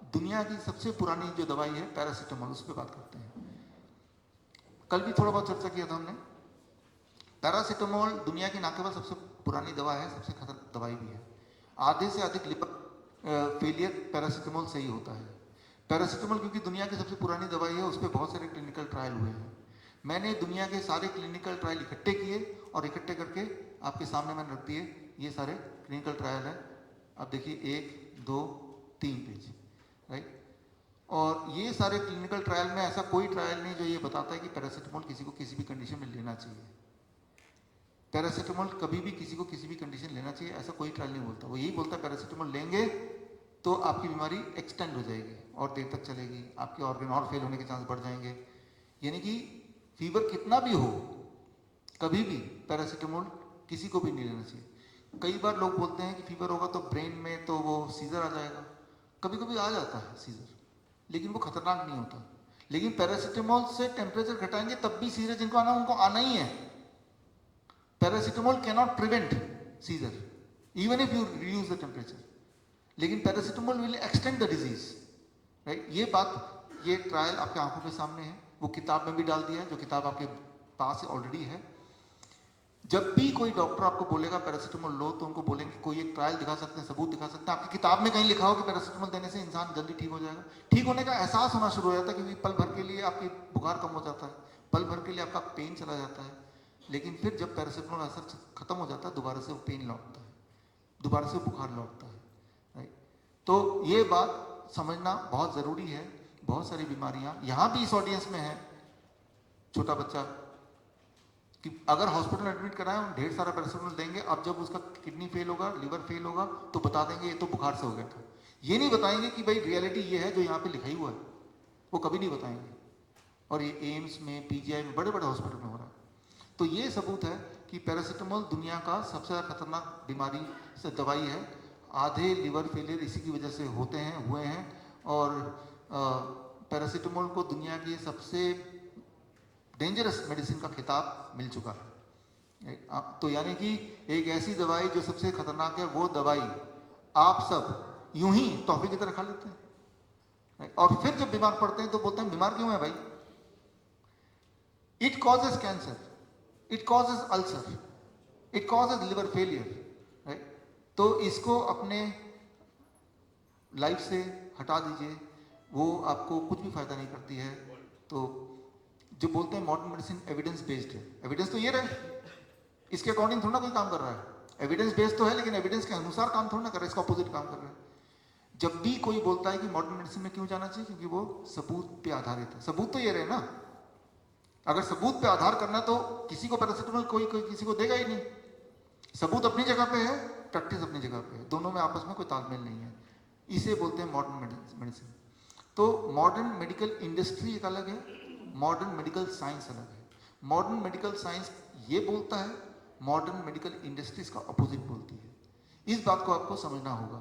दुनिया की सबसे पुरानी जो दवाई है पैरासीटामोल, उस पर बात करते हैं। कल भी थोड़ा बहुत चर्चा किया था हमने। पैरासीटामोल दुनिया की ना केवल सबसे पुरानी दवा है, सबसे खतरनाक दवाई भी है। आधे से अधिक लिवर फेलियर पैरासीटामोल से ही होता है। पैरासीटामोल क्योंकि दुनिया की सबसे पुरानी दवाई है, उस पर बहुत सारे क्लिनिकल ट्रायल हुए हैं। मैंने दुनिया के सारे क्लिनिकल ट्रायल इकट्ठे किए और इकट्ठे करके आपके सामने मैंने रख दिए। ये सारे क्लिनिकल ट्रायल है, अब देखिए 1 2 3 पेज, राइट। और ये सारे क्लिनिकल ट्रायल में ऐसा कोई ट्रायल नहीं जो ये बताता है कि पैरासीटामोल किसी को किसी भी कंडीशन में लेना चाहिए। पैरासीटामोल कभी भी किसी को किसी भी कंडीशन लेना चाहिए, ऐसा कोई ट्रायल नहीं बोलता। वो यही बोलता है पैरासीटामोल लेंगे तो आपकी बीमारी एक्सटेंड हो जाएगी और देर तक चलेगी, आपके ऑर्गन और फेल होने के चांस बढ़ जाएंगे। यानी कि फीवर कितना भी हो, कभी भी पैरासीटामोल किसी को भी नहीं लेना चाहिए। कई बार लोग बोलते हैं कि फीवर होगा तो ब्रेन में तो वो सीजर आ जाएगा। कभी कभी आ जाता है सीजर, लेकिन वो खतरनाक नहीं होता। लेकिन पैरासीटामोल से टेम्परेचर घटाएंगे तब भी सीजर जिनको आना उनको आना ही है। Paracetamol cannot prevent seizure even if you reduce the temperature, लेकिन paracetamol will extend the disease, right. ये बात, ये ट्रायल आपके आंखों के सामने है, वो किताब में भी डाल दिया है, जो किताब आपके पास ऑलरेडी है। जब भी कोई डॉक्टर आपको बोलेगा पैरासीटामोल लो, तो उनको बोलेंगे कोई एक ट्रायल दिखा सकते हैं, सबूत दिखा सकते हैं। आपकी किताब में कहीं लिखा हो कि पैरासीटामोल देने से इंसान जल्दी ठीक हो जाएगा। ठीक होने का एहसास होना शुरू हो जाता है, क्योंकि पल भर के लिए आपकी बुखार कम हो जाता है, पल भर के लिए आपका पेन चला जाता है। लेकिन फिर जब पैरासीटामोल असर खत्म हो जाता है, दोबारा से वो पेन लौटता है, दोबारा से बुखार लौटता है, राइट। तो ये बात समझना बहुत ज़रूरी है। बहुत सारी बीमारियां यहाँ भी इस ऑडियंस में है। छोटा बच्चा कि अगर हॉस्पिटल एडमिट कराएं, हम ढेर सारा पैरासीटामोल देंगे, अब जब उसका किडनी फेल होगा, लिवर फेल होगा, तो बता देंगे ये तो बुखार से हो गया था। ये नहीं बताएंगे कि भाई रियलिटी ये है जो यहाँ पे लिखा ही हुआ है, वो कभी नहीं बताएंगे। और ये एम्स में, पीजीआई में, बड़े बड़े हॉस्पिटल में हो रहा है। तो ये सबूत है कि पैरासीटामोल दुनिया का सबसे ज़्यादा खतरनाक बीमारी से दवाई है। आधे लिवर फेलियर इसी की वजह से होते हैं, हुए हैं। और पैरासीटामोल को दुनिया की सबसे डेंजरस मेडिसिन का खिताब मिल चुका है। तो यानी कि एक ऐसी दवाई जो सबसे खतरनाक है, वो दवाई आप सब यूं ही तोहफे की तरह खा लेते हैं, और फिर जब बीमार पड़ते हैं तो बोलते हैं बीमार क्यों है भाई। It causes cancer, it causes ulcer, it causes liver failure, right. तो इसको अपने लाइफ से हटा दीजिए, वो आपको कुछ भी फायदा नहीं करती है। तो जो बोलते हैं मॉडर्न मेडिसिन एविडेंस बेस्ड है, एविडेंस तो ये रहे, इसके अकॉर्डिंग थोड़ा कोई काम कर रहा है। एविडेंस बेस्ड तो है, लेकिन एविडेंस के अनुसार काम थोड़ा ना कर रहा है, इसका अपोजिट काम कर रहा है। जब भी कोई बोलता है कि मॉडर्न मेडिसिन में क्यों जाना चाहिए, क्योंकि वो सबूत पे आधारित है। सबूत तो ये रहे ना, अगर सबूत पे आधार करना तो किसी को पैरासीटामोल कोई किसी को देगा ही नहीं। सबूत अपनी जगह पे है, प्रैक्टिस अपनी जगह पे है, दोनों में आपस में कोई तालमेल नहीं है। इसे बोलते हैं मॉडर्न मेडिसिन। तो मॉडर्न मेडिकल इंडस्ट्री एक अलग है, मॉडर्न मेडिकल साइंस अलग है। मॉडर्न मेडिकल साइंस ये बोलता है, मॉडर्न मेडिकल इंडस्ट्री इसका अपोजिट बोलती है। इस बात को आपको समझना होगा।